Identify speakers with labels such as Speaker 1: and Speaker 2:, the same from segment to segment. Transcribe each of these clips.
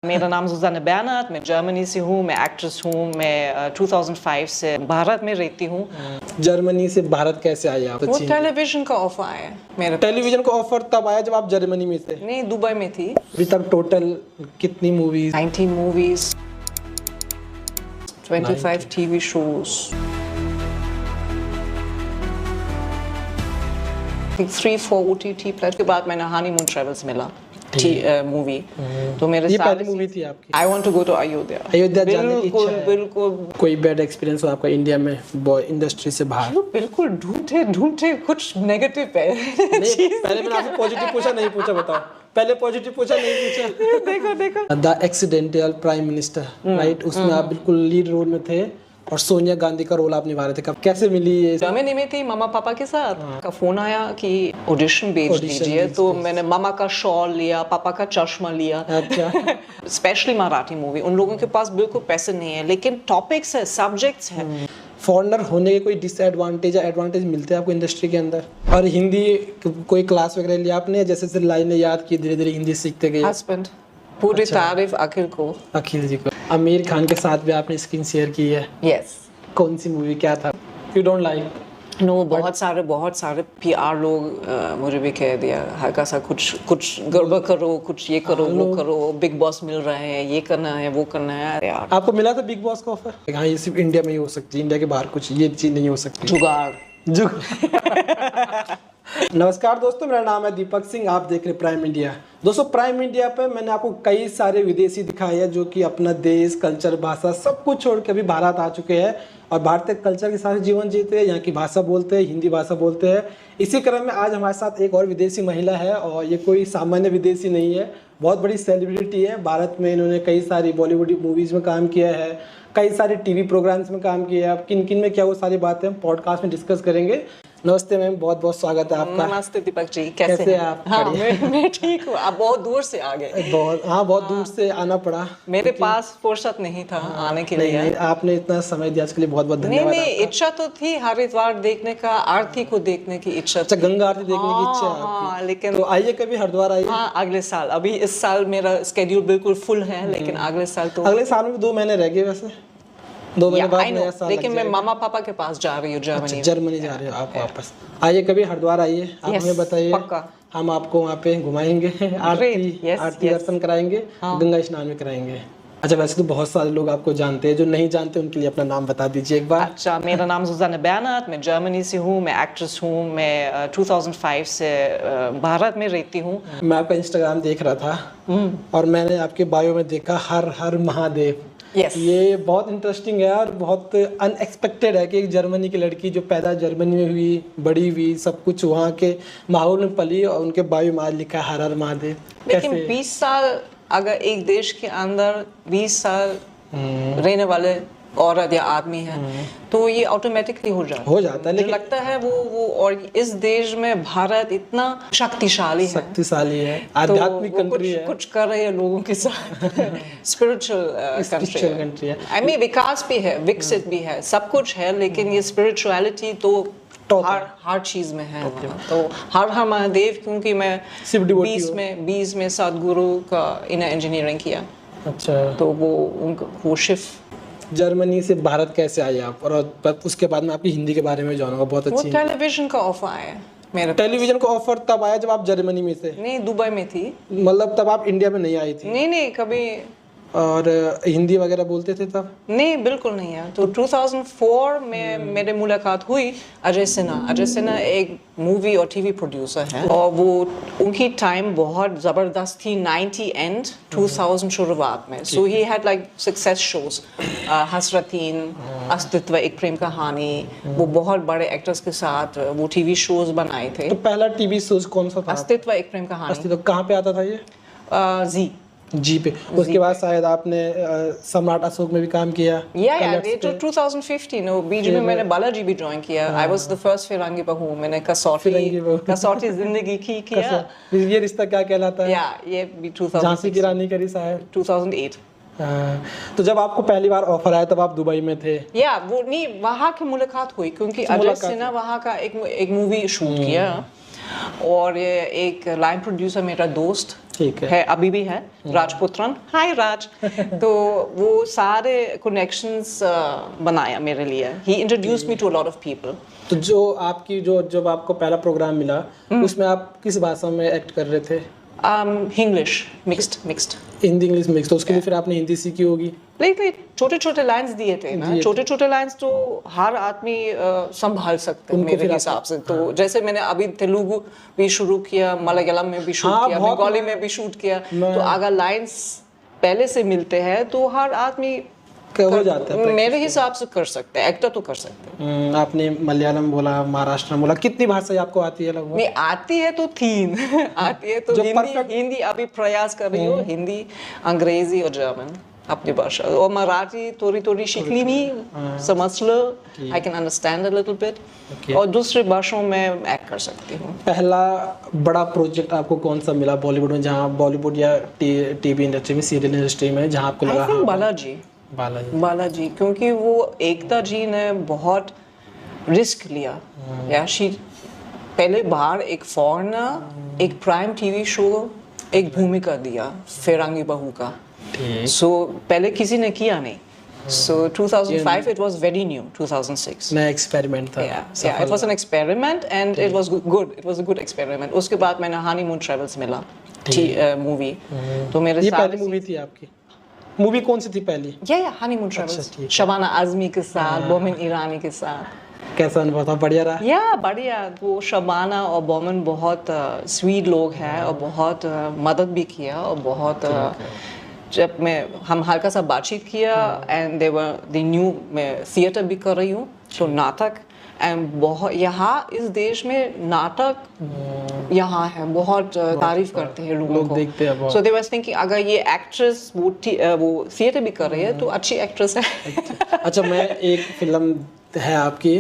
Speaker 1: मेरा नाम सुजाना बैनर्ट, मैं जर्मनी से हूँ, मैं एक्ट्रेस हूँ, मैं 2005 से भारत में रहती हूँ।
Speaker 2: जर्मनी से भारत कैसे आए आप?
Speaker 1: वो टेलीविजन का ऑफर आया मेरे पास।
Speaker 2: टेलीविजन का ऑफर तब आया जब आप जर्मनी में थे?
Speaker 1: नहीं, दुबई में थी।
Speaker 2: अभी तक टोटल कितनी movies?
Speaker 1: 19 movies, 25 TV shows, 3-4 OTT platform के बाद मैंने हनीमून ट्रेवल्स मिला मूवी। तो मेरे
Speaker 2: ये
Speaker 1: साथ
Speaker 2: पहली मूवी थी आपकी?
Speaker 1: I want to go to Ayodhya.
Speaker 2: Ayodhya जाने की इच्छा है?
Speaker 1: बिल्कुल।
Speaker 2: कोई बैड एक्सपीरियंस हो आपका इंडिया में इंडस्ट्री से बाहर?
Speaker 1: बिल्कुल ढूंढते कुछ नेगेटिव है।
Speaker 2: पहले मैंने आपसे पॉजिटिव पूछा, नहीं पूछा, बताओ। पहले पॉजिटिव पूछा, नहीं पूछा।
Speaker 1: देखो
Speaker 2: the accidental prime minister, right, उसमें आप बिल्कुल लीड रोल में थे और सोनिया गांधी का रोल आप निभा रहे थे। कब कैसे मिली ये?
Speaker 1: जर्मनी में थी मामा पापा के साथ। का फोन आया कि ऑडिशन भेज दीजिए, तो मैंने मामा का शॉल लिया, पापा का चश्मा लिया।
Speaker 2: अच्छा।
Speaker 1: स्पेशली मराठी मूवी, उन लोगों के पास बिल्कुल पैसे नहीं है, लेकिन टॉपिक्स है, सब्जेक्ट्स है।
Speaker 2: फॉरेनर होने के कोई डिसएडवांटेज या एडवांटेज मिलते हैं आपको इंडस्ट्री के अंदर? और हिंदी कोई क्लास वगैरह लिया आपने, जैसे जैसे लाइनें याद की धीरे धीरे हिंदी सीखते गए?
Speaker 1: हस्बैंड, पूरी तारीफ अखिल को।
Speaker 2: अखिल जी को। आमिर खान के साथ भी आपने स्क्रीन शेयर की है?
Speaker 1: यस।
Speaker 2: कौन सी मूवी, क्या था? You don't like?
Speaker 1: नो, बहुत सारे PR लोग मुझे भी कह दिया हल्का सा कुछ गड़बड़ करो, कुछ ये करो, वो करो, बिग बॉस मिल रहे हैं, ये करना है, वो करना है। अरे यार,
Speaker 2: आपको मिला था बिग बॉस का ऑफर? हाँ, ये सिर्फ इंडिया में ही हो सकती है, इंडिया के बाहर कुछ ये चीज नहीं हो सकती।
Speaker 1: जुगाड़।
Speaker 2: नमस्कार दोस्तों, मेरा नाम है दीपक सिंह, आप देख रहे हैं प्राइम इंडिया। दोस्तों, प्राइम इंडिया पे मैंने आपको कई सारे विदेशी दिखाए हैं जो कि अपना देश, कल्चर, भाषा सब कुछ छोड़ के अभी भारत आ चुके हैं और भारतीय कल्चर के साथ जीवन जीते हैं, यहाँ की भाषा बोलते हैं, हिंदी भाषा बोलते हैं। इसी क्रम में आज हमारे साथ एक और विदेशी महिला है और ये कोई सामान्य विदेशी नहीं है, बहुत बड़ी सेलिब्रिटी है। भारत में इन्होंने कई सारी बॉलीवुड मूवीज़ में काम किया है, कई सारे टीवी प्रोग्राम्स में काम किया है। अब किन किन में क्या वो सारी बातें हम पॉडकास्ट में डिस्कस करेंगे। नमस्ते मैम, बहुत बहुत स्वागत है आपका।
Speaker 1: नमस्ते दीपक जी, कैसे हैं
Speaker 2: आप?
Speaker 1: हाँ, मैं ठीक हूँ। आप बहुत दूर से आ गए।
Speaker 2: बहुत दूर से आना पड़ा।
Speaker 1: मेरे पास फुर्सत नहीं था आने के लिए।
Speaker 2: नहीं, आपने इतना समय दिया, इसके लिए बहुत बहुत धन्यवाद।
Speaker 1: नहीं, इच्छा तो थी हरिद्वार देखने का, आरती को देखने की इच्छा।
Speaker 2: अच्छा, गंगा आरती देखने की इच्छा है आपकी?
Speaker 1: लेकिन
Speaker 2: तो आइए कभी हरिद्वार आइए।
Speaker 1: हाँ, अगले साल। अभी इस साल मेरा स्केड्यूल बिल्कुल फुल है, लेकिन अगले साल तो
Speaker 2: अगले साल में 2 महीने रह गए, वैसे 2 महीने बाद नया साल।
Speaker 1: लेकिन मैं मामा पापा के पास जा रही हूँ जर्मनी।
Speaker 2: जर्मनी जा रहे हो आप वापस? आइए कभी हरिद्वार आइए, आप हमें बताइए, हम आपको वहाँ पे घुमाएंगे, आरती दर्शन कराएंगे, गंगा स्नान भी कराएंगे। अच्छा, वैसे तो बहुत सारे लोग आपको जानते हैं, जो नहीं जानते उनके लिए अपना नाम बता दीजिए एक बार।
Speaker 1: अच्छा, मेरा नाम सुजाना बैनर्ट, मैं जर्मनी से हूँ, मैं एक्ट्रेस हूँ, मैं 2005 से भारत में रहती हूँ।
Speaker 2: मैं आपका इंस्टाग्राम देख रहा था और मैंने आपके बायो में देखा हर हर महादेव।
Speaker 1: Yes.
Speaker 2: ये बहुत इंटरेस्टिंग है और बहुत अनएक्सपेक्टेड है कि एक जर्मनी की लड़की जो पैदा जर्मनी में हुई, बड़ी हुई, सब कुछ वहाँ के माहौल में पली और उनके बायो में आज लिखा हर हर महादेव।
Speaker 1: लेकिन 20 साल अगर एक देश के अंदर 20 साल रहने वाले औरत या आदमी है तो ये ऑटोमेटिकली हो जाता है। लेकिन लगता है वो और इस देश में भारत इतना शक्तिशाली है,
Speaker 2: आध्यात्मिक कंट्री है,
Speaker 1: कुछ कर रहे हैं लोगों के साथ। स्पिरिचुअल कंट्री है। आई मीन विकास भी है, विकसित भी है, सब कुछ है, लेकिन ये स्पिरिचुअलिटी तो हर चीज में है। तो हर हर महादेव, क्योंकि मैं 20 में सदगुरु का इनर इंजीनियरिंग किया।
Speaker 2: अच्छा,
Speaker 1: तो वो शिफ्ट।
Speaker 2: जर्मनी से भारत कैसे आए आप? और उसके बाद में आपकी हिंदी के बारे में जानूंगा। बहुत अच्छी।
Speaker 1: वो टेलीविजन का ऑफर आया मेरे।
Speaker 2: टेलीविजन का ऑफर तब आया जब आप जर्मनी में थे?
Speaker 1: नहीं, दुबई में थी।
Speaker 2: मतलब तब आप इंडिया में नहीं आई थी?
Speaker 1: नहीं, कभी।
Speaker 2: और हिंदी वगैरह बोलते थे तब?
Speaker 1: नहीं, बिल्कुल नहीं है। तो 2004 में मेरे मुलाकात हुई अजय सिन्हा एक मूवी और टीवी प्रोड्यूसर है और वो उनकी टाइम बहुत ज़बरदस्त थी, 90 एंड 2000 शुरुआत में। So he had like success shows, Hasratein, Astitva Ek प्रेम कहानी। वो बहुत बड़े एक्टर्स के साथ वो टीवी शोज बनाए थे।
Speaker 2: तो पहला टीवी शोज कौन सा था?
Speaker 1: अस्तित्व एक प्रेम कहानी।
Speaker 2: अस्तित्व कहाँ पे आता था ये? जी पे। उसके बाद शायद आपने सम्राट अशोक में भी काम किया।
Speaker 1: ये तो 2015 बीच में मैंने बालाजी भी ज्वाइन किया। आई वाज द फर्स्ट फिरंगी बहू। मैंने कसौटी जिंदगी की किया।
Speaker 2: ये रिश्ता क्या कहलाता है?
Speaker 1: ये भी 2000
Speaker 2: झांसी की रानी का रिश्ता है,
Speaker 1: 2008।
Speaker 2: तो जब आपको पहली बार ऑफर आया तब आप दुबई में थे?
Speaker 1: वो नहीं, वहाँ की मुलाकात हुई क्योंकि अजय सिन्हा वहाँ का एक मूवी शूट किया और एक लाइन प्रोड्यूसर मेरा दोस्त
Speaker 2: ठीक है।
Speaker 1: अभी भी है, राजपुत्रन, हाय राज। तो वो सारे कनेक्शंस बनाया मेरे लिए। He introduced me to a lot of people.
Speaker 2: तो जो आपकी जो जब आपको पहला प्रोग्राम मिला उसमें आप किस भाषा में एक्ट कर रहे थे?
Speaker 1: English mixed.
Speaker 2: Hindi English mix, तो उसके लिए फिर आपने हिंदी सीखी होगी?
Speaker 1: लेकिन छोटे छोटे लाइंस दिए थे ना, छोटे छोटे लाइंस तो हर आदमी संभाल सकते हैं मेरे हिसाब से। तो जैसे मैंने अभी तेलुगु भी शुरू किया, मलयालम में भी शूट किया, बंगाली में भी शूट किया। तो अगर लाइंस पहले से मिलते हैं तो हर आदमी
Speaker 2: हो जाता है,
Speaker 1: मेरे हिसाब से कर सकते हैं, एक्टर तो कर सकते हैं।
Speaker 2: आपने मलयालम बोला, महाराष्ट्र बोला, कितनी भाषाएं आपको आती है लगभग?
Speaker 1: नहीं आती है तो 3 आती है तो हिंदी अभी प्रयास कर रही हूँ, हिंदी, अंग्रेजी और जर्मन अपनी भाषा। और मराठी थोड़ी थोड़ी शिकली में समझ लो, I can understand a little bit. और दूसरी भाषाओं में एक्ट कर सकती हूँ।
Speaker 2: पहला बड़ा प्रोजेक्ट आपको कौन सा मिला बॉलीवुड में, जहाँ बॉलीवुड या टीवी इंडस्ट्री में, सीरियल इंडस्ट्री में, जहाँ आपको लगा बालाजी, क्योंकि वो एकता जी ने बहुत रिस्क लिया। या पहले बाहर एक फॉरेनर, एक प्राइम टीवी शो, एक भूमिका दिया फिरंगी बहू का। सो पहले किसी ने किया नहीं। So 2005 it was very new. 2006 नया एक्सपेरिमेंट था।
Speaker 1: Yeah, it was an experiment and it was good. It was a good experiment. उसके बाद मैंने हनीमून ट्रेवल्स मिला मूवी। तो मेरे
Speaker 2: ये पहली मूवी थी आपकी? मूवी कौन सी थी पहली?
Speaker 1: या हनीमून ट्रेवल्स, शबाना आजमी के साथ, बोमन ईरानी के साथ।
Speaker 2: कैसा अनुभव था? बढ़िया रहा?
Speaker 1: या बढ़िया। वो शबाना और बोमन बहुत स्वीट लोग हैं और बहुत मदद भी किया। और बहुत जब हम हल्का सा बातचीत किया एंड दे न्यू मैं थिएटर भी कर रही हूँ, तो नाटक एंड बहुत यहाँ इस देश में नाटक यहाँ है, बहुत तारीफ करते हैं लोग
Speaker 2: देखते हैं बहुत।
Speaker 1: सो दे वाज थिंकिंग अगर ये एक्ट्रेस वो थिएटर भी कर रही है तो अच्छी एक्ट्रेस है।
Speaker 2: अच्छा, मैं एक फिल्म है आपकी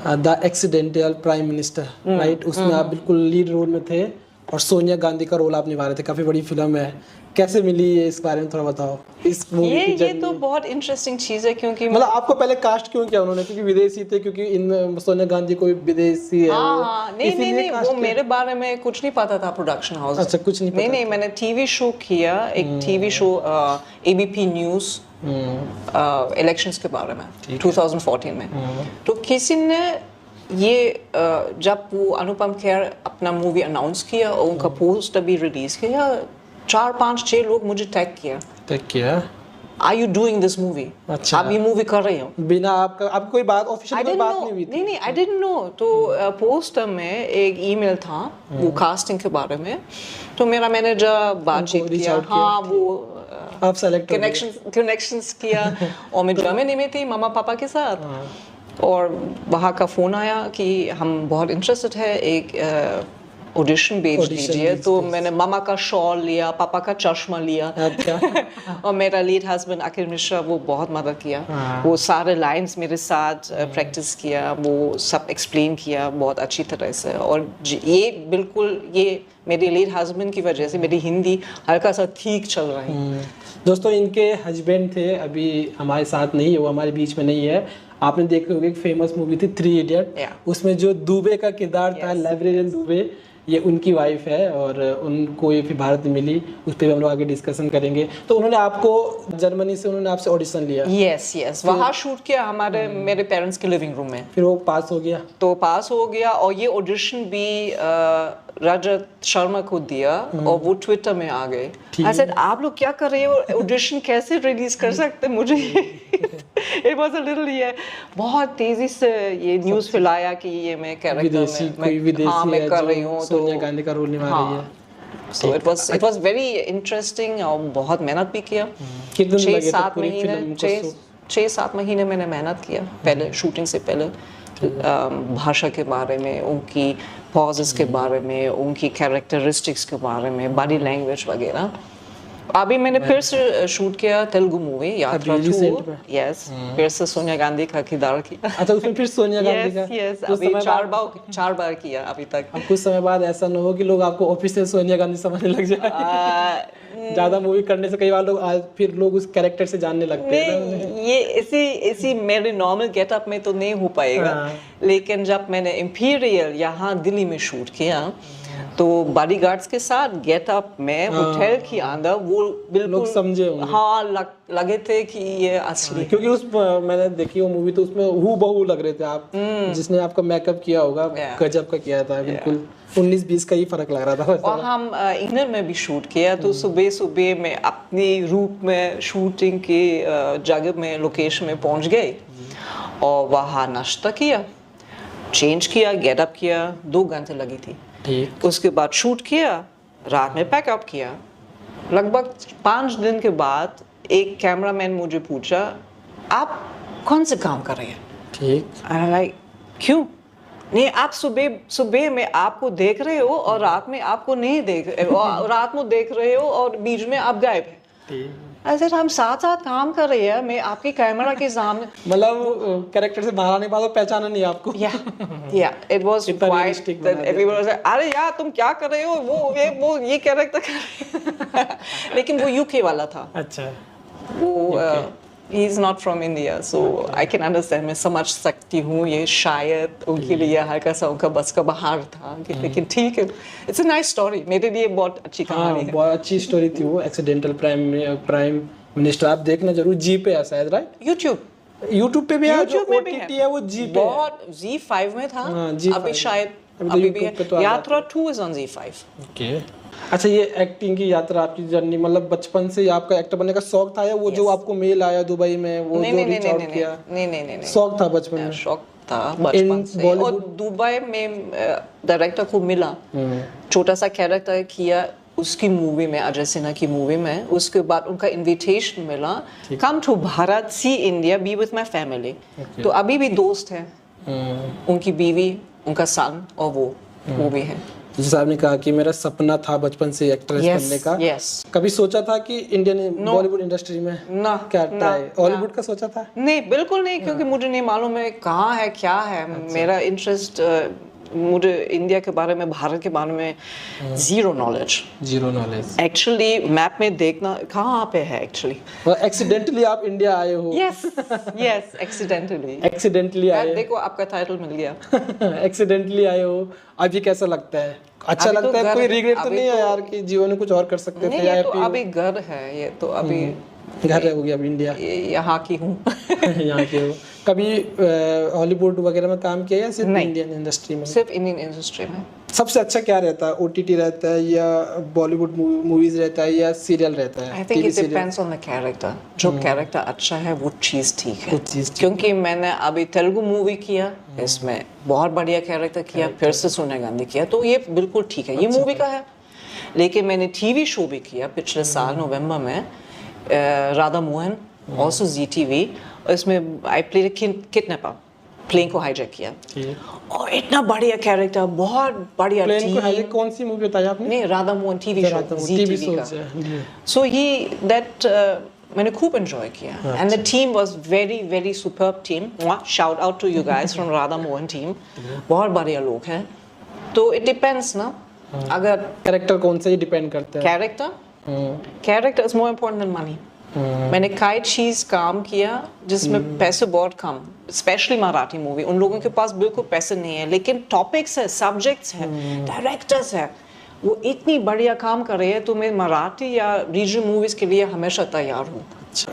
Speaker 2: the accidental prime minister, right? उसमें आप बिल्कुल लीड रोल में थे और सोनिया गांधी का रोल आप निभा रहे थे। काफी बड़ी फिल्म है, कैसे मिली ये, इस बारे में थोड़ा बताओ। इस मूवी की
Speaker 1: ये तो बहुत इंटरेस्टिंग चीज है, क्योंकि
Speaker 2: मतलब आपको पहले कास्ट क्यों किया उन्होंने? क्योंकि विदेशी थे, क्योंकि इन सोनिया गांधी कोई विदेशी है?
Speaker 1: नहीं वो मेरे बारे में कुछ नहीं पता था प्रोडक्शन हाउस।
Speaker 2: अच्छा, कुछ नहीं पता?
Speaker 1: नहीं मैंने टीवी शो किया, एक TV show ABP news elections के बारे में 2014 में। तो किसी ने ये जब वो अनुपम खेर अपना मूवी अनाउंस किया और उनका पोस्टर भी रिलीज किया, 4-5-6 लोग मुझे टैग किया, are you doing this movie?
Speaker 2: अच्छा,
Speaker 1: आप ये मूवी कर रहे हो
Speaker 2: बिना आपका कोई बात ऑफिशियल कोई बात नहीं हुई थी?
Speaker 1: नहीं आई डिडंट नो। तो पोस्टर में एक ईमेल था वो कास्टिंग के बारे में। तो मेरा मैनेजर बातचीत किया, हाँ वो
Speaker 2: आप सेलेक्ट
Speaker 1: कनेक्शंस किया। और मैं जर्मनी में थी मम्मा पापा के साथ, और वहाँ का फ़ोन आया कि हम बहुत इंटरेस्टेड है, एक ऑडिशन भेज दीजिए। तो मैंने मामा का शॉल लिया, पापा का चश्मा लिया। और मेरा लीड हस्बैंड अखिल मिश्रा, वो बहुत मदद किया। वो सारे लाइंस मेरे साथ प्रैक्टिस किया, वो सब एक्सप्लेन किया बहुत अच्छी तरह से। और ये बिल्कुल ये मेरे लीड हस्बैंड की वजह से मेरी हिंदी हल्का सा ठीक चल रही है।
Speaker 2: दोस्तों, इनके हस्बैंड थे, अभी हमारे साथ नहीं है, वो हमारे बीच में नहीं है। आपने देखी होगी एक फेमस मूवी थी 3 इडियट, उसमें जो दुबे का किरदार था, लाइब्रेरियन दुबे, ये उनकी वाइफ है और उनको ये फिर भारत में मिली। उस पर हम लोग आगे डिस्कशन करेंगे। तो उन्होंने आपको जर्मनी से उन्होंने आपसे ऑडिशन लिया?
Speaker 1: यस वहाँ शूट किया हमारे मेरे पेरेंट्स के लिविंग रूम में।
Speaker 2: फिर वो पास हो गया? तो
Speaker 1: पास हो गया। और ये ऑडिशन भी रजत शर्मा को दिया और वो ट्विटर में आ गए। आई सेड आप लोग क्या कर रहे हो, ऑडिशन कैसे रिलीज कर सकते मुझे? इट वाज अ लिटिल ये बहुत तेजी से ये न्यूज़ फैलाया कि ये मैं कैरेक्टर में मैं कर रही हूँ,
Speaker 2: सोनिया गांधी का रोल निभा रही है।
Speaker 1: So it was very interesting और बहुत मेहनत भी किया। 6-7 महीने मैंने मेहनत किया पहले शूटिंग से पहले, भाषा के बारे में, उनकी पॉजेस के बारे में, उनकी कैरेक्टरिस्टिक्स के बारे में, बॉडी लैंग्वेज वगैरह। अभी मैंने फिर से शूट किया तेलुगु मूवी यात्रा 2। यस, फिर से सोनिया गांधी का किरदार किया।
Speaker 2: अच्छा, उसमें फिर सोनिया गांधी का?
Speaker 1: यस, अभी 4 बार किया अभी तक।
Speaker 2: अब कुछ समय बाद ऐसा न हो कि लोग आपको ऑफिशियल सोनिया गांधी समझने लग जाए। ज्यादा मूवी करने से कई बार लोग फिर लोग उस कैरेक्टर से जानने लगते हैं।
Speaker 1: ये इसी मेरे नॉर्मल गेटअप में तो नहीं हो पाएगा। लेकिन जब मैंने इंपीरियल यहाँ दिल्ली में शूट किया तो बॉडीगार्ड्स के साथ गेट अप में होटल के अंदर वो बिल्कुल
Speaker 2: लोग समझे होंगे।
Speaker 1: हाँ लगे थे कि ये असली।
Speaker 2: क्योंकि उस मैंने देखी वो मूवी तो उसमें हूबहू लग रहे थे आप। जिसने आपका मेकअप किया होगा गजब का किया था, बिल्कुल 19-20 का ही फर्क लग रहा था।
Speaker 1: और हम इंग्लैंड में भी शूट किया, तो सुबह सुबह में अपनी रूट में शूटिंग के जगह में लोकेशन में पहुंच गए और वहाँ नाश्ता किया, चेंज किया, गेटअप किया, 2 घंटे लगी थी।
Speaker 2: ठीक।
Speaker 1: उसके बाद शूट किया, रात में पैकअप किया। लगभग 5 दिन के बाद एक कैमरामैन मुझे पूछा, आप कौन से काम कर रहे हैं?
Speaker 2: ठीक।
Speaker 1: लाइक क्यों? नहीं, आप सुबह में आपको देख रहे हो और रात में आपको नहीं देख रहे हो, और रात में देख रहे हो और बीच में आप गायब है। ऐसे हम साथ काम कर रहे हैं, मैं आपके कैमरा के सामने,
Speaker 2: मतलब कैरेक्टर से बाहर आने के बाद पहचाना नहीं आपको।
Speaker 1: या it was quite that everyone was like, अरे यार तुम क्या कर रहे हो, वो ये कैरेक्टर कर रहे हैं। लेकिन वो यूके वाला था।
Speaker 2: अच्छा।
Speaker 1: वो he is not from India, so I can understand, मैं समझ सकती हूँ ये शायद उनके लिए हल्का सा उनका बस का बाहर था, लेकिन ठीक है, it's a nice story, मेरे लिए बहुत अच्छी कहानी है।
Speaker 2: बहुत अच्छी स्टोरी थी वो। एक्सीडेंटल प्राइम मिनिस्टर आप देखना जरूर, जी पे है शायद, राइट? यूट्यूब पे भी है, जो OTT है वो जी पे
Speaker 1: बहुत Z5 में था,
Speaker 2: G5
Speaker 1: अभी शायद
Speaker 2: अभी
Speaker 1: अभी भी
Speaker 2: YouTube पे तो आ
Speaker 1: है। यात्रा 2 is on Z5।
Speaker 2: ओके। अच्छा, ये एक्टिंग की यात्रा आपकी जर्नी, मतलब बचपन से ही आपका एक्टर बनने का शौक था या वो जो आपको मेल आया दुबई में वो जो रीच आउट किया?
Speaker 1: नहीं,
Speaker 2: शौक था बचपन में?
Speaker 1: शौक था बचपन से। और दुबई में डायरेक्टर को मिला, छोटा सा कैरेक्टर किया उसकी मूवी में, अजय सिन्हा की मूवी में। उसके बाद उनका इनविटेशन मिला, come to Bharat, see India, be with my family. तो अभी भी दोस्त है, उनकी बीवी, उनका सन और वो भी है।
Speaker 2: जैसे आपने कहा कि मेरा सपना था बचपन से एक्ट्रेस बनने का, कभी सोचा था कि इंडियन बॉलीवुड इंडस्ट्री में क्या ट्राई, हॉलीवुड का सोचा था?
Speaker 1: नहीं, बिल्कुल नहीं, क्योंकि मुझे नहीं मालूम है कहाँ है क्या है। मेरा इंटरेस्ट, मुझे इंडिया के बारे में, भारत के बारे में जीरो नॉलेज। एक्चुअली मैप में देखना कहाँ पे है एक्चुअली।
Speaker 2: एक्सीडेंटली आप इंडिया आए हो?
Speaker 1: यस, एक्सीडेंटली आए। देखो आपका टाइटल मिल गया।
Speaker 2: एक्सीडेंटली आए हो। अभी कैसा लगता है? अच्छा लगता है? कोई रिग्रेट तो नहीं है यार कि जीवन में कुछ और कर सकते थे?
Speaker 1: ये तो अभी घर है, ये तो अभी
Speaker 2: घर हो गया, अब इंडिया
Speaker 1: यहाँ की हूँ।
Speaker 2: यहाँ के हो। कभी हॉलीवुड वगैरह में काम किया या सिर्फ इंडियन इंडस्ट्री में?
Speaker 1: सिर्फ इंडियन इंडस्ट्री में।
Speaker 2: सबसे अच्छा क्या रहता है? OTT रहता है या बॉलीवुड मूवीज रहता है या सीरियल रहता है?
Speaker 1: I think it depends on the character. जो कैरेक्टर अच्छा है वो चीज़ ठीक है। क्योंकि मैंने अभी तेलुगु मूवी किया, इसमें बहुत बढ़िया कैरेक्टर किया, फिर से सोनिया गांधी किया, तो ये बिल्कुल ठीक है, ये मूवी का है। लेकिन मैंने TV शो भी किया पिछले साल नवंबर में, राधा मोहन, ऑल्सो ZTV। इसमें I played a kidnapper, plane को हाईजैक किया, और इतना बढ़िया कैरेक्टर, बहुत बढ़िया
Speaker 2: प्लेन को हाईजैक। कौन सी मूवी बताई आपने?
Speaker 1: नहीं, Radha Mohan TV show, ZTV का। सो दैट मैंने खूब एंजॉय किया, and the team was very very superb team. Shout out to you guys from Radha Mohan team, बहुत बढ़िया लोग हैं। तो इट डिपेंड्स ना, अगर
Speaker 2: कैरेक्टर कौन से ही डिपेंड करता है।
Speaker 1: Character is more important then money. मैंने कई चीज काम किया जिसमें पैसे बहुत कम, स्पेशली मराठी मूवी, उन लोगों के पास बिल्कुल पैसे नहीं है, लेकिन टॉपिक्स है, सब्जेक्ट्स है, डायरेक्टर्स है, वो इतनी बढ़िया काम कर रहे हैं, तो मैं मराठी या रीजनल मूवीज के लिए हमेशा तैयार हूँ।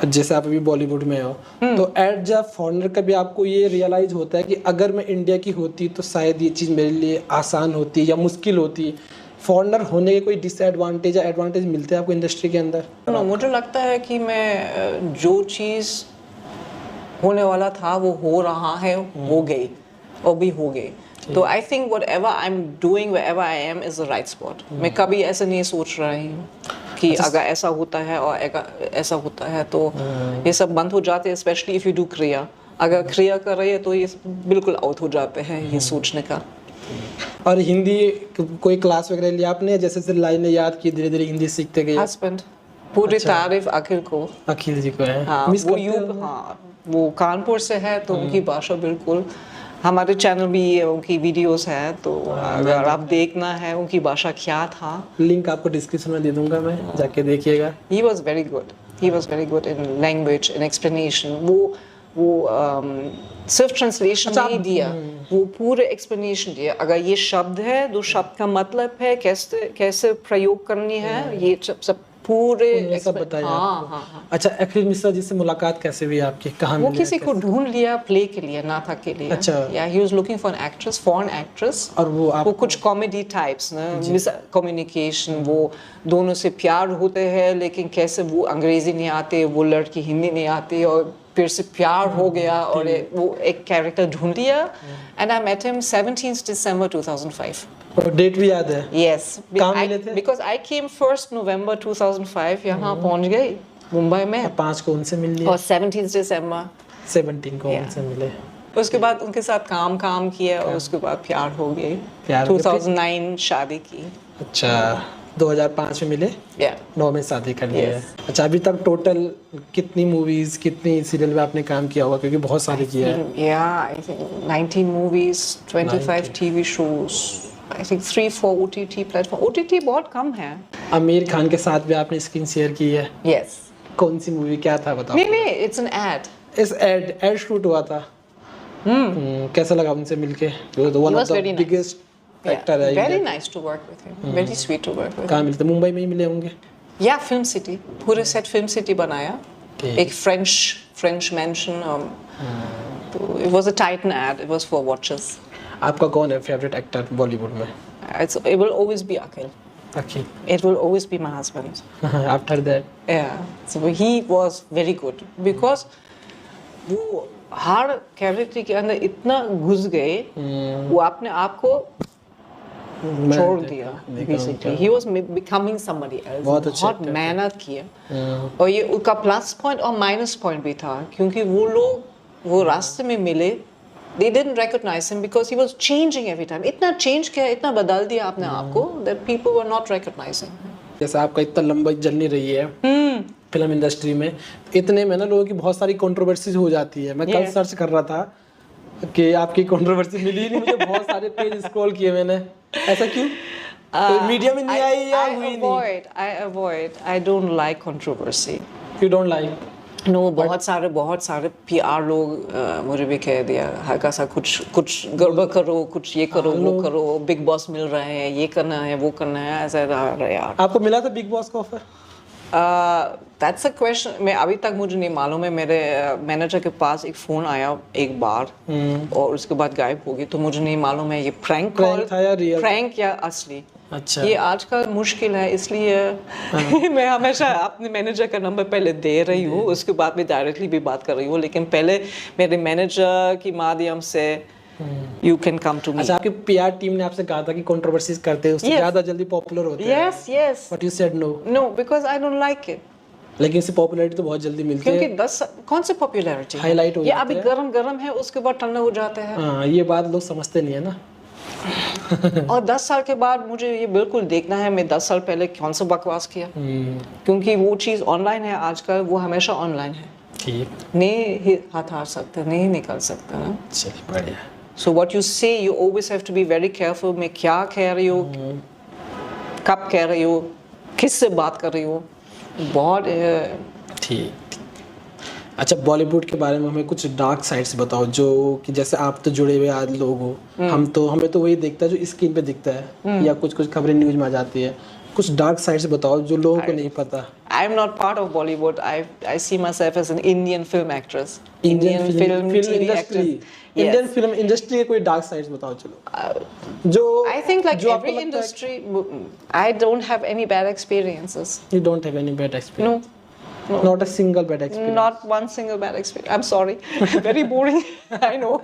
Speaker 2: जैसे आप अभी बॉलीवुड में हो, तो एज अ फॉरेनर कभी आपको ये रियलाइज होता है कि अगर मैं इंडिया की होती तो शायद ये चीज़ मेरे लिए आसान होती या मुश्किल होती? फॉरेनर होने के कोई डिसएडवांटेज या एडवांटेज मिलते हैं आपको इंडस्ट्री के अंदर?
Speaker 1: मुझे लगता है कि मैं जो चीज़ होने वाला था वो हो रहा है, हो गई और भी हो गई। तो I think whatever I am doing, where I am is the right spot. मैं कभी ऐसा नहीं सोच रही हूँ कि अगर ऐसा होता है और ऐसा होता है तो ये सब बंद हो जाते हैं, स्पेशली इफ़ यू डू क्रिया। अगर क्रिया कर रही है तो ये बिल्कुल आउट हो जाते हैं ये सोचने का।
Speaker 2: और हिंदी कोई क्लास वगैरह लिया आपने, जैसे से लाइनें याद की, धीरे धीरे हिंदी सीखते गए?
Speaker 1: हस्बैंड, पूरी तारीफ अखिल को,
Speaker 2: अखिल जी को है।
Speaker 1: हाँ, वो कानपुर से है, तो उनकी भाषा बिल्कुल, हमारे चैनल भी उनकी वीडियोस है, तो अगर आप देखना है उनकी भाषा क्या था,
Speaker 2: लिंक आपको डिस्क्रिप्शन में दे दूंगा, मैं जाके देखिएगा।
Speaker 1: He was very good in language, in explanation. वो वो सिर्फ ट्रांसलेशन नहीं दिया, वो पूरे एक्सप्लेनेशन दिया। अगर ये शब्द है तो शब्द का मतलब है, कैसे कैसे प्रयोग करनी है, ये सब पूरे
Speaker 2: सब बताया
Speaker 1: हाँ,
Speaker 2: आपको।
Speaker 1: हाँ, हाँ।
Speaker 2: अच्छा, अखिल मिश्रा जी से मुलाकात कैसे हुई आपकी, कहाँ
Speaker 1: वो
Speaker 2: मिले?
Speaker 1: किसी को ढूंढ लिया प्ले के लिए, नाटक के लिए।
Speaker 2: अच्छा।
Speaker 1: या he was looking for an actress, foreign actress.
Speaker 2: और वो आप
Speaker 1: वो कुछ कॉमेडी टाइप्स ना, मिस कम्युनिकेशन, वो दोनों से प्यार होते हैं लेकिन कैसे वो अंग्रेजी नहीं आते, वो लड़की हिंदी नहीं आती, और फिर से प्यार हो गया और वो एक कैरेक्टर ढूंढ लिया। And I met him 17 December 2005।
Speaker 2: Date भी याद है?
Speaker 1: Yes,
Speaker 2: कहाँ मिले थे?
Speaker 1: because I came 1st November 2005, यहाँ पहुँच गई मुंबई में,
Speaker 2: 5 को उनसे मिल लिया,
Speaker 1: और 17 दिसंबर
Speaker 2: 17 को उनसे मिले।
Speaker 1: उसके बाद उनके साथ काम किया, और उसके बाद प्यार हो गई।
Speaker 2: प्यार हो गया।
Speaker 1: 2009 शादी की।
Speaker 2: अच्छा, 2005 में मिले,
Speaker 1: Yeah.
Speaker 2: 9 में शादी कर लिया है।
Speaker 1: Yes.
Speaker 2: अच्छा, अभी तक टोटल कितनी मूवीज, कितनी सीरियल में आपने काम किया होगा, क्योंकि बहुत सारे किया है।
Speaker 1: Yeah, I think 19 movies, 25 TV shows, I think 3-4 OTT platform. OTT बहुत कम है।
Speaker 2: आमिर खान के साथ भी आपने स्क्रीन शेयर की है।
Speaker 1: Yes.
Speaker 2: कौन सी मूवी, क्या था बताओ?
Speaker 1: नहीं, it's an ad.
Speaker 2: इस एड शूट हुआ था। कैसा लगा उनसे मिलके? One
Speaker 1: He
Speaker 2: of
Speaker 1: was
Speaker 2: the
Speaker 1: very nice.
Speaker 2: Biggest actor है।
Speaker 1: Very nice to work with him. Very sweet to work with.
Speaker 2: कहाँ मिलते? मुंबई में ही मिले होंगे।
Speaker 1: या फिल्म सिटी, पूरे सेट फिल्म सिटी बनाया।
Speaker 2: ठीक।
Speaker 1: एक फ्रेंच मेंशन, तो it was a Titan ad, it was for watches.
Speaker 2: आपका कौन है फेवरेट एक्टर बॉलीवुड में?
Speaker 1: It will always be Akhil.
Speaker 2: Akhil.
Speaker 1: It will always be my husband.
Speaker 2: After that?
Speaker 1: Yeah. So he was very good because वो हर character के अंदर इतना घुस गए, वो अपने आप को छोड़ दिया basically. He was becoming somebody else.
Speaker 2: बहुत अच्छे
Speaker 1: बहुत
Speaker 2: actor
Speaker 1: मेहनत किया, और ये उसका प्लस पॉइंट और माइनस पॉइंट भी था, क्योंकि वो लोग वो रास्ते में मिले, they didn't recognize him because he was changing every time. इतना चेंज किया, इतना बदल दिया अपने आप को, that people were not recognizing him.
Speaker 2: जैसे आपका इतना लंबा जर्नी रही है फिल्म इंडस्ट्री में, इतने में ना लोगों की बहुत सारी कंट्रोवर्सीज हो जाती है। मैं कल
Speaker 1: Yeah.
Speaker 2: सर्च कर रहा था कि आपकी कंट्रोवर्सी मिली ही नहीं, मुझे बहुत सारे पेज स्क्रॉल किए मैंने। ऐसा क्यों? मीडिया में नहीं आई या हुई नहीं?
Speaker 1: I avoid. I don't like controversy.
Speaker 2: You don't like?
Speaker 1: No, बहुत सारे PR लोग मुझे भी कह दिया, हल्का सा कुछ गड़बड़ करो, कुछ ये करो, वो करो, बिग बॉस मिल रहे हैं, ये करना है, वो करना है, ऐसा यार।
Speaker 2: आपको मिला था बिग बॉस का ऑफर?
Speaker 1: दैट्स अ क्वेश्चन, मैं अभी तक मुझे नहीं मालूम है। मेरे मैनेजर के पास एक फ़ोन आया एक बार, और उसके बाद गायब हो गई, तो मुझे नहीं मालूम है ये प्रैंक कॉल
Speaker 2: था या रियल?
Speaker 1: प्रैंक या असली।
Speaker 2: अच्छा।
Speaker 1: ये आजकल मुश्किल है, इसलिए मैं हमेशा अपने मैनेजर का नंबर पहले दे रही हूँ, उसके बाद में डायरेक्टली भी बात कर रही हूँ, लेकिन पहले मेरे मैनेजर की माध्यम से you can come to me.
Speaker 2: अच्छा, आपकी PR टीम ने आपसे कहा था कि कंट्रोवर्सीज करते हैं उससे ज़्यादा जल्दी पॉपुलर होते हैं।
Speaker 1: Yes
Speaker 2: but you said no.
Speaker 1: No, because I don't like it.
Speaker 2: लेकिन इससे पॉपुलैरिटी तो बहुत जल्दी मिलती है।
Speaker 1: क्योंकि 10 कौन से पॉपुलैरिटी
Speaker 2: Highlight हो
Speaker 1: ये
Speaker 2: जाते
Speaker 1: अभी
Speaker 2: हैं।
Speaker 1: गरम है, उसके बाद ठंडा हो जाता है।
Speaker 2: हाँ, ये बात लोग समझते नहीं है ना।
Speaker 1: और 10 साल के बाद मुझे ये बिल्कुल देखना है, मैं 10 साल पहले कौन सा बकवास किया, क्योंकि वो चीज़ ऑनलाइन है आजकल, वो हमेशा ऑनलाइन है,
Speaker 2: ठीक,
Speaker 1: नहीं हटा सकते, नहीं निकल सकते ना।
Speaker 2: चलिए बढ़िया।
Speaker 1: So what you say, you always have to be very careful. मैं क्या कह रही हूँ, कब कह रही हूँ, किससे बात कर रही हूँ, बहुत
Speaker 2: ठीक। अच्छा, बॉलीवुड के बारे में हमें कुछ डार्क साइड्स बताओ, जो कि जैसे आप तो जुड़े हुए आज लोग हो, हमें तो वही दिखता है जो स्क्रीन पे दिखता है, या कुछ खबरें न्यूज में आ जाती है। कुछ डार्क साइड्स बताओ जो लोगों को नहीं पता।
Speaker 1: I am not part of Bollywood. I see myself as an Indian film actress.
Speaker 2: Indian film
Speaker 1: TV
Speaker 2: industry,
Speaker 1: actress.
Speaker 2: Indian
Speaker 1: Yes.
Speaker 2: Film industry के कोई डार्क साइड्स बताओ चलो। जो
Speaker 1: I think like
Speaker 2: जो आपको
Speaker 1: every
Speaker 2: लगता है
Speaker 1: industry, I don't have any bad experiences.
Speaker 2: You don't have any bad experience?
Speaker 1: No,
Speaker 2: Not a single bad experience?
Speaker 1: not one single bad experience. I'm sorry. Very boring. I know.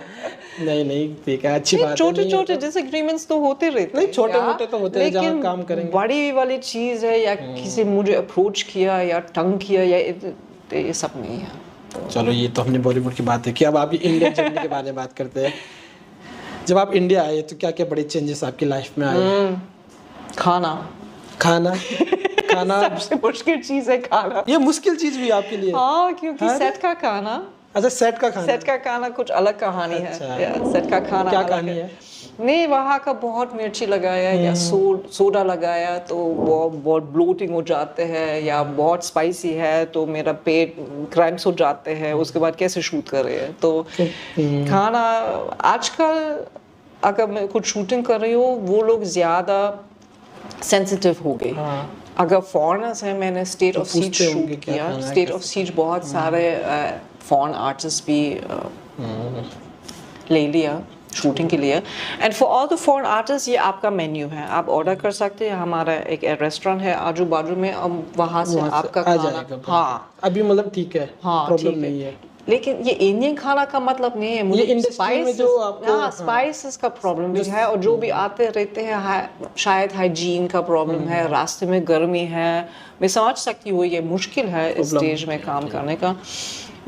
Speaker 2: नहीं ठीक है, अच्छी बात है।
Speaker 1: छोटे disagreements तो होते रहते हैं।
Speaker 2: नहीं, छोटे-मोटे तो होते हैं जहाँ
Speaker 1: लेकिन
Speaker 2: काम करेंगे।
Speaker 1: बड़ी वाली चीज है, या किसी मुझे अप्रोच किया या टंग किया, या ये सब नहीं है।
Speaker 2: चलो, ये तो हमने बॉलीवुड की बात है कि अब आपकी इंडियन जर्नी के बारे में बात करते हैं। जब आप इंडिया आए तो क्या क्या बड़े चेंजेस आपकी लाइफ में आए? खाना
Speaker 1: सबसे मुश्किल चीज है खाना।
Speaker 2: ये मुश्किल चीज भी आपके लिए?
Speaker 1: हाँ, क्योंकि सेट का खाना
Speaker 2: अच्छा, सेट का खाना।
Speaker 1: सेट का खाना कुछ अलग कहानी
Speaker 2: अच्छा।
Speaker 1: है। सेट का खाना
Speaker 2: क्या
Speaker 1: अलग
Speaker 2: कहानी है?
Speaker 1: नहीं, वहाँ का बहुत मिर्ची लगाया या सोडा लगाया तो वो बहुत ब्लोटिंग हो जाते हैं, या बहुत स्पाइसी है तो मेरा पेट क्रैम्प्स हो जाते हैं, उसके बाद कैसे शूट कर रहे हैं। तो खाना आजकल अगर मैं कुछ शूटिंग कर रही हूँ, वो लोग ज़्यादा सेंसिटिव हो गए। अगर फॉरेनर्स हैं, मैंने स्टेट ऑफ सीज
Speaker 2: पूछते होंगे
Speaker 1: शूट
Speaker 2: क्या
Speaker 1: किया।
Speaker 2: खाना है,
Speaker 1: स्टेट ऑफ सीज बहुत सारे फॉरेन आर्टिस्ट भी ले लिया शूटिंग के लिए। And for all the foreign artist ये आपका मेन्यू है, आप ऑर्डर कर सकते हैं। हमारा एक रेस्टोरेंट है आजू बाजू में, अब वहाँ से आपका
Speaker 2: आ
Speaker 1: खाना
Speaker 2: जाएगा।
Speaker 1: हाँ
Speaker 2: अभी मतलब ठीक है,
Speaker 1: हाँ
Speaker 2: प्रॉब्लम
Speaker 1: ठीक
Speaker 2: नहीं है।
Speaker 1: लेकिन ये इंडियन खाना का मतलब नहीं है, मुझे
Speaker 2: इंडस्ट्री में जो आपको
Speaker 1: स्पाइसेस का प्रॉब्लम भी है, और जो भी आते रहते हैं शायद हाइजीन का प्रॉब्लम है, रास्ते में गर्मी है। मैं समझ सकती हूँ ये मुश्किल है इस स्टेज में काम करने का,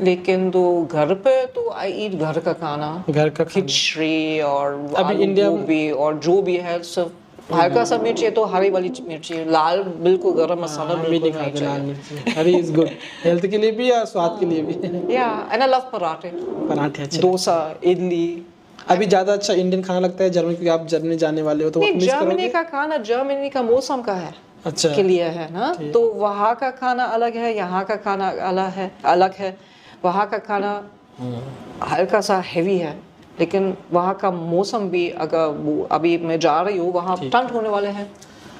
Speaker 1: लेकिन तो घर पे तो आई ईट घर का खाना,
Speaker 2: घर का
Speaker 1: खिचड़ी और
Speaker 2: अभी
Speaker 1: आलू
Speaker 2: इंडिया
Speaker 1: गोभी और जो भी है सब हल्का सा मिर्ची है तो हरी वाली मिर्ची, लाल बिल्कुल गरम मसाला
Speaker 2: हम भी
Speaker 1: बिल्कुल
Speaker 2: नहीं
Speaker 1: नहीं
Speaker 2: खाते लाल
Speaker 1: चाहिए।
Speaker 2: मिर्ची। हरी इज गुड, हेल्थ के लिए भी या स्वाद के लिए भी।
Speaker 1: या एंड आई लव पराठे,
Speaker 2: पराठे अच्छे।
Speaker 1: डोसा, इडली।
Speaker 2: अभी ज्यादा अच्छा इंडियन खाना लगता है जर्मनी, क्योंकि आप जर्मनी जाने वाले हो तो
Speaker 1: नहीं,
Speaker 2: मिस
Speaker 1: जर्मनी
Speaker 2: करोगे।
Speaker 1: का खाना जर्मनी का मौसम का है
Speaker 2: अच्छा
Speaker 1: के लिए है ना, तो वहाँ का खाना अलग है, यहाँ का खाना अलग है। वहाँ का खाना हल्का सा हेवी है, लेकिन वहाँ का मौसम भी, अगर वो अभी मैं जा रही हूँ वहाँ ठंड होने वाले हैं।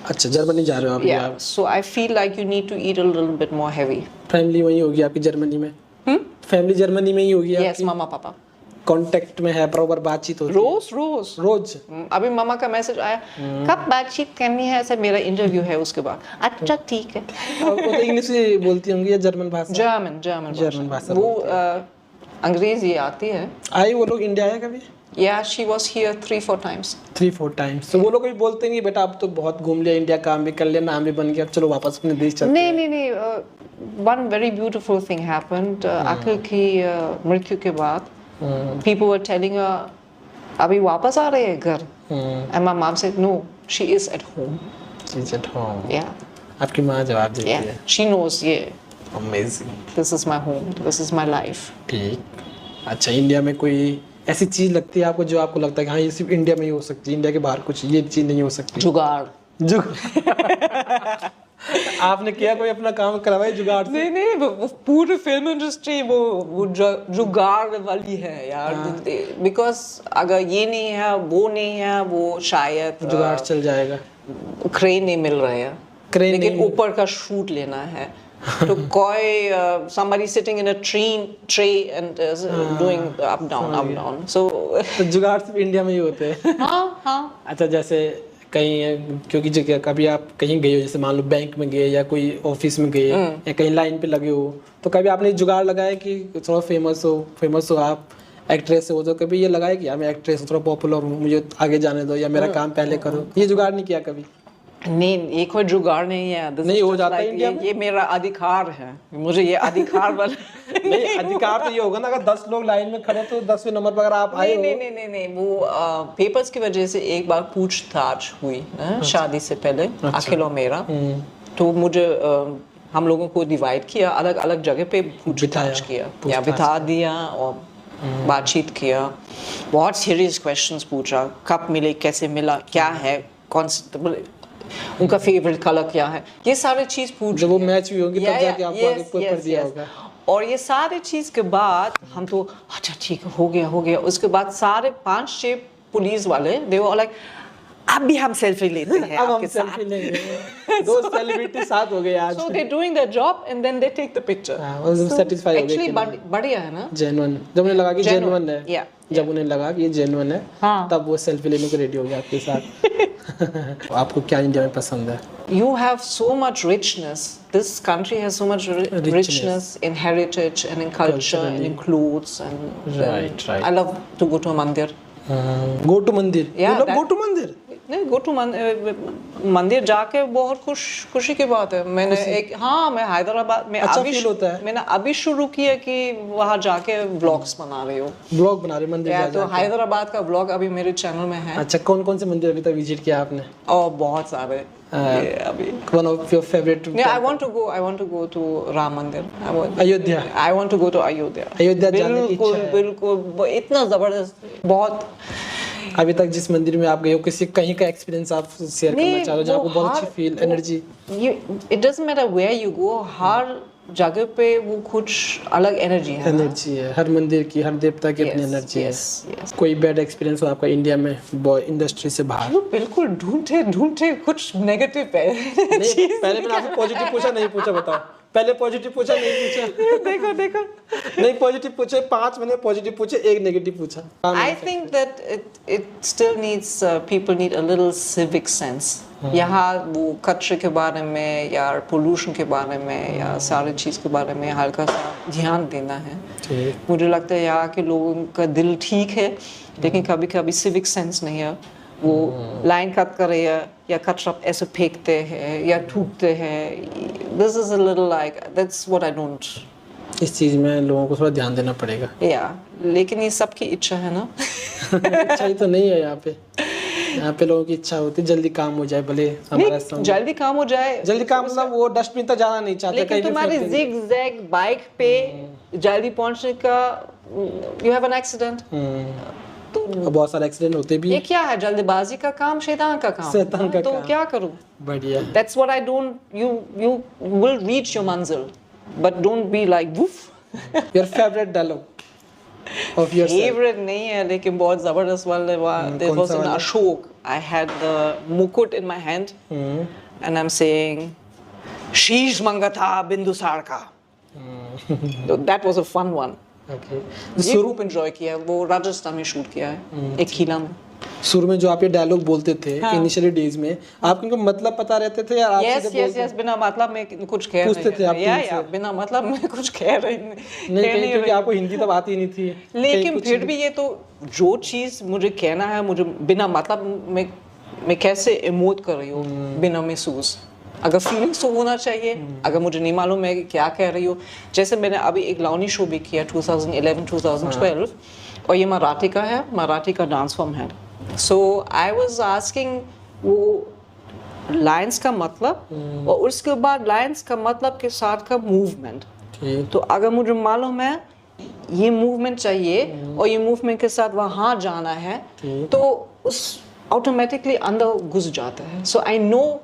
Speaker 2: अच्छा, जर्मनी जा रहे हो अभी आप?
Speaker 1: So I feel like you need to eat a little bit more heavy.
Speaker 2: Family वहीं होगी आपकी जर्मनी में? फैमिली जर्मनी में ही होगी
Speaker 1: यस,
Speaker 2: आपकी?
Speaker 1: मामा पापा
Speaker 2: कांटेक्ट में है, प्रॉपर बातचीत होती है? रोज
Speaker 1: अभी मामा का मैसेज आया, कब बातचीत करनी है, ऐसा मेरा इंटरव्यू है उसके बाद। अच्छा ठीक है।
Speaker 2: वो तो इंग्लिश ही बोलती होंगी या जर्मन भाषा?
Speaker 1: जर्मन
Speaker 2: भाषा
Speaker 1: वो अंग्रेजी आती है।
Speaker 2: आई वो लोग इंडिया आए कभी?
Speaker 1: Yeah, she was here 3-4 times.
Speaker 2: 3-4 times. तो वो लोग कभी बोलते नहीं बेटा अब तो बहुत घूम लिया इंडिया, काम भी कर लिया, नाम भी बन गया, अब चलो वापस अपने देश चलते हैं?
Speaker 1: नहीं, one very beautiful thing happened. अखिल की मृत्यु के बाद people were telling her, अभी वापस आ रहे हैं घर? And my mom said, no, she is at home.
Speaker 2: She's at home.
Speaker 1: Yeah,
Speaker 2: आपकी माँ जवाब देती
Speaker 1: yeah.
Speaker 2: है?
Speaker 1: She knows, yeah,
Speaker 2: Amazing.
Speaker 1: this is my home, this is my life.
Speaker 2: ठीक। अच्छा, इंडिया में कोई ऐसी चीज लगती है आपको जो आपको लगता है कि हाँ ये सिर्फ इंडिया में ही हो सकती है, इंडिया के बाहर कुछ ये चीज नहीं हो सकती?
Speaker 1: जुगाड़।
Speaker 2: आपने किया कोई अपना काम करवाया जुगाड़ से?
Speaker 1: नहीं, वो पूरी फिल्म इंडस्ट्री वो जुगाड़ वाली है यार। बिकॉज अगर ये नहीं है, वो नहीं है, वो शायद
Speaker 2: जुगाड़ चल जाएगा।
Speaker 1: क्रेन नहीं मिल रहा है, लेकिन ऊपर का शूट लेना है तो कोई somebody sitting in a tray and doing up down so
Speaker 2: तो जुगाड़ सिर्फ इंडिया में ही होते हैं?
Speaker 1: हाँ।
Speaker 2: अच्छा, जैसे कहीं क्योंकि जगह कभी आप कहीं गए हो, जैसे मान लो बैंक में गए या कोई ऑफिस में गए या कहीं लाइन पे लगे हो, तो कभी आपने जुगाड़ लगाया कि थोड़ा फेमस हो आप, एक्ट्रेस हो, तो कभी ये लगाया कि मैं एक्ट्रेस हूँ, थोड़ा पॉपुलर हूँ, मुझे आगे जाने दो या मेरा काम पहले करो, ये जुगाड़ नहीं किया कभी?
Speaker 1: नहीं, ये कोई जुगाड़ नहीं है।
Speaker 2: नहीं हो जाता इंडिया में?
Speaker 1: ये मेरा अधिकार है, मुझे ये अधिकार वाला
Speaker 2: नहीं, अधिकार तो ये होगा ना, अगर 10 लोग लाइन में खड़े तो 10वें नंबर पर अगर आप आए हो।
Speaker 1: नहीं, वो पेपर्स की वजह से एक बार पूछताछ हुई ना, शादी से पहले अखिल और मेरा, तो मुझे हम लोगों को डिवाइड किया, अलग अलग जगह पे पूछताछ किया या बिठा दिया और बातचीत किया, बहुत सीरियस क्वेश्चंस पूछा, कब मिले, कैसे मिला, क्या है, कौन सा उनका फेवरेट कलर क्या है, ये सारी चीज पूछ,
Speaker 2: जब वो मैच भी होंगे तब जाके आपको आगे पेपर दिया होगा।
Speaker 1: और ये सारी चीज के बाद हम तो अच्छा ठीक है, हो गया। उसके बाद सारे 5-6 पुलिस वाले दे वर लाइक, अब भी हम सेल्फी लेते हैं
Speaker 2: अब हम
Speaker 1: आपके
Speaker 2: सेल्फी
Speaker 1: साथ।
Speaker 2: लेंगे। 2 सेलिब्रिटी साथ हो गए आज।
Speaker 1: So they're doing their job and then they take the picture.
Speaker 2: वो satisfy हो गए
Speaker 1: Actually
Speaker 2: कि
Speaker 1: बढ़िया है ना,
Speaker 2: जेन्युइन, जब उन्हें लगा कि जेन्युइन है,
Speaker 1: yeah.
Speaker 2: जब उन्हें लगा कि ये जेन्युइन है,
Speaker 1: हाँ.
Speaker 2: तब वो सेल्फी लेने को रेडी हो गया आपके साथ। आपको क्या इंडिया में पसंद है?
Speaker 1: You have so much richness. This country has so much richness in heritage and in culture and in clothes and
Speaker 2: Right.
Speaker 1: I love to go to a mandir.
Speaker 2: Go to mandir?
Speaker 1: Yeah,
Speaker 2: go to mandir?
Speaker 1: No, go to मंदिर जाके बहुत खुशी की बात है। मैंने मैं हैदराबाद में
Speaker 2: अच्छा फील होता है।
Speaker 1: मैंने अभी शुरू किया कि वहाँ जाके व्लॉग्स बना रही हूँ।
Speaker 2: ब्लॉग बना रहे मंदिर
Speaker 1: तो हैदराबाद का व्लॉग अभी मेरे चैनल में है।
Speaker 2: अच्छा, कौन कौन से मंदिर अभी तक विजिट किया आपने?
Speaker 1: और बहुत सारे अभी।
Speaker 2: One of your favorite?
Speaker 1: Yeah, I want to go to Ram Mandir.
Speaker 2: Ayodhya.
Speaker 1: I want to go to Ayodhya.
Speaker 2: Ayodhya जाने की इच्छा है।
Speaker 1: बिल्कुल इतना जबरदस्त, बहुत।
Speaker 2: अभी तक जिस मंदिर में आप गए हो, किसी कहीं का एक्सपीरियंस आप शेयर करना चाह रहे हो जहाँ आपको बहुत अच्छी feel, energy?
Speaker 1: It doesn't matter where you go, हर जगह पे वो कुछ अलग एनर्जी है।
Speaker 2: एनर्जी है हर मंदिर की, हर देवता की अपनी एनर्जी है। कोई बैड एक्सपीरियंस हो आपका इंडिया में इंडस्ट्री से बाहर?
Speaker 1: बिल्कुल ढूंढते कुछ नेगेटिव है।
Speaker 2: पहले मैंने आपसे पॉजिटिव पूछा, नहीं पूछा, बताओ। पहले पॉजिटिव पूछा, नहीं पूछा। देखो नहीं, पॉजिटिव पूछे 5, मैंने पॉजिटिव पूछे 1 नेगेटिव पूछा।
Speaker 1: I think that it still needs people need a little civic sense। यहाँ वो कचरे के बारे में या पोल्यूशन के बारे में या सारी चीज़ के बारे में हल्का सा ध्यान देना है। मुझे लगता है यहाँ के लोगों का दिल ठीक है, लेकिन कभी कभी सिविक सेंस नहीं है। वो लाइन कट करे या कचरा ऐसे फेंकते हैं या थूकते हैं। This is a little like that's what I don't।
Speaker 2: इस चीज़ में लोगों को थोड़ा ध्यान देना पड़ेगा।
Speaker 1: लेकिन ये सबकी इच्छा है ना।
Speaker 2: इच्छा ही तो नहीं है यहाँ पे लोगों की इच्छा होती है जल्दी काम हो जाए, भले हमारा
Speaker 1: जल्दी काम हो जाए।
Speaker 2: जल्दी काम मतलब वो डस्टबिन तक जाना नहीं चाहते।
Speaker 1: लेकिन तुम्हारी जिग जैग बाइक पे जल्दी पहुंचने का, यू हैव एन एक्सीडेंट। तो
Speaker 2: बहुत सारे एक्सीडेंट होते भी।
Speaker 1: ये क्या है, जल्दबाजी का काम, शैतान का काम। तो क्या करूं?
Speaker 2: बढ़िया।
Speaker 1: That's what I don't। You will reach your manzil, but don't be like woof।
Speaker 2: Your favorite dialogue of yourself?
Speaker 1: Favorite नहीं है, लेकिन बहुत जबरदस्त वाले। There was an Ashok। I had the mukut in my hand and I'm saying शीश मंगा था बिंदुसार का। So that was a fun one। स्वरूप एंजॉय किया, वो राजस्थान में शूट किया है, एक किला में।
Speaker 2: शुरू में जो आप ये डायलॉग बोलते थे इनिशियली डेज में, आपको इनको मतलब पता रहते थे या आप
Speaker 1: यस बिना मतलब में कुछ कह रहे
Speaker 2: पूछते थे आप?
Speaker 1: या बिना मतलब में कुछ कह रहे
Speaker 2: नहीं, क्योंकि आपको हिंदी तब आती नहीं थी।
Speaker 1: लेकिन फिर भी ये तो जो चीज मुझे कहना है, मुझे बिना मतलब में मैं कैसे इमोट कर रही हूँ, बिना महसूस। अगर फीलिंग्स तो होना चाहिए, अगर मुझे नहीं मालूम है कि क्या कह रही हो। जैसे मैंने अभी एक लावनी शो भी किया 2011-2012 और ये मराठी का है, मराठी का डांस फॉर्म है। सो आई वाज आस्किंग वो लाइंस का मतलब और उसके बाद लाइंस का मतलब के साथ का मूवमेंट। तो अगर मुझे मालूम है ये मूवमेंट चाहिए और ये मूवमेंट के साथ वहाँ जाना है, तो उस ऑटोमेटिकली अंदर घुस जाता है। So I know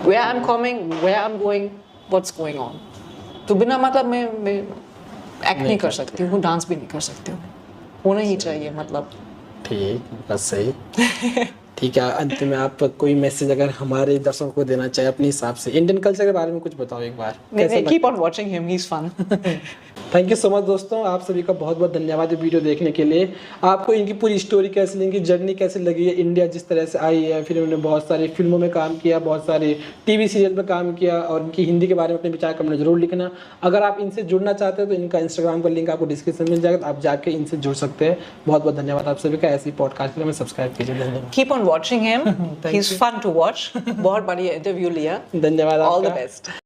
Speaker 1: where I'm coming, where I'm going, what's going on। तो बिना मतलब मैं एक्ट नहीं कर सकती हूँ, डांस भी नहीं कर सकती हूँ। होना ही चाहिए मतलब। ठीक,
Speaker 2: बस सही। ठीक है, अंत में आप कोई मैसेज अगर हमारे दर्शकों को देना चाहे अपने हिसाब से, इंडियन कल्चर के बारे में कुछ बताओ एक बार।
Speaker 1: Keep on watching him, he's fun।
Speaker 2: Thank you so much दोस्तों, आप सभी का बहुत बहुत धन्यवाद ये वीडियो देखने के लिए। आपको इनकी पूरी स्टोरी कैसी लगी, जर्नी कैसी लगी है, इंडिया जिस तरह से आई है, फिर उन्होंने बहुत सारी फिल्मों में काम किया, बहुत सारे टीवी सीरियल में काम किया, और इनकी हिंदी के बारे में अपने विचार कमेंट जरूर लिखना। अगर आप इनसे जुड़ना चाहते हैं तो इनका इंस्टाग्राम का लिंक आपको डिस्क्रिप्शन में मिल जाएगा, आप जाके इनसे जुड़ सकते हैं। बहुत बहुत धन्यवाद आप सभी का, ऐसी पॉडकास्ट के लिए सब्सक्राइब कीजिए। धन्यवाद।
Speaker 1: Keep on watching him, he is fun to watch. बहुत बढ़िया इंटरव्यू लिया,
Speaker 2: धन्यवाद।
Speaker 1: All the best.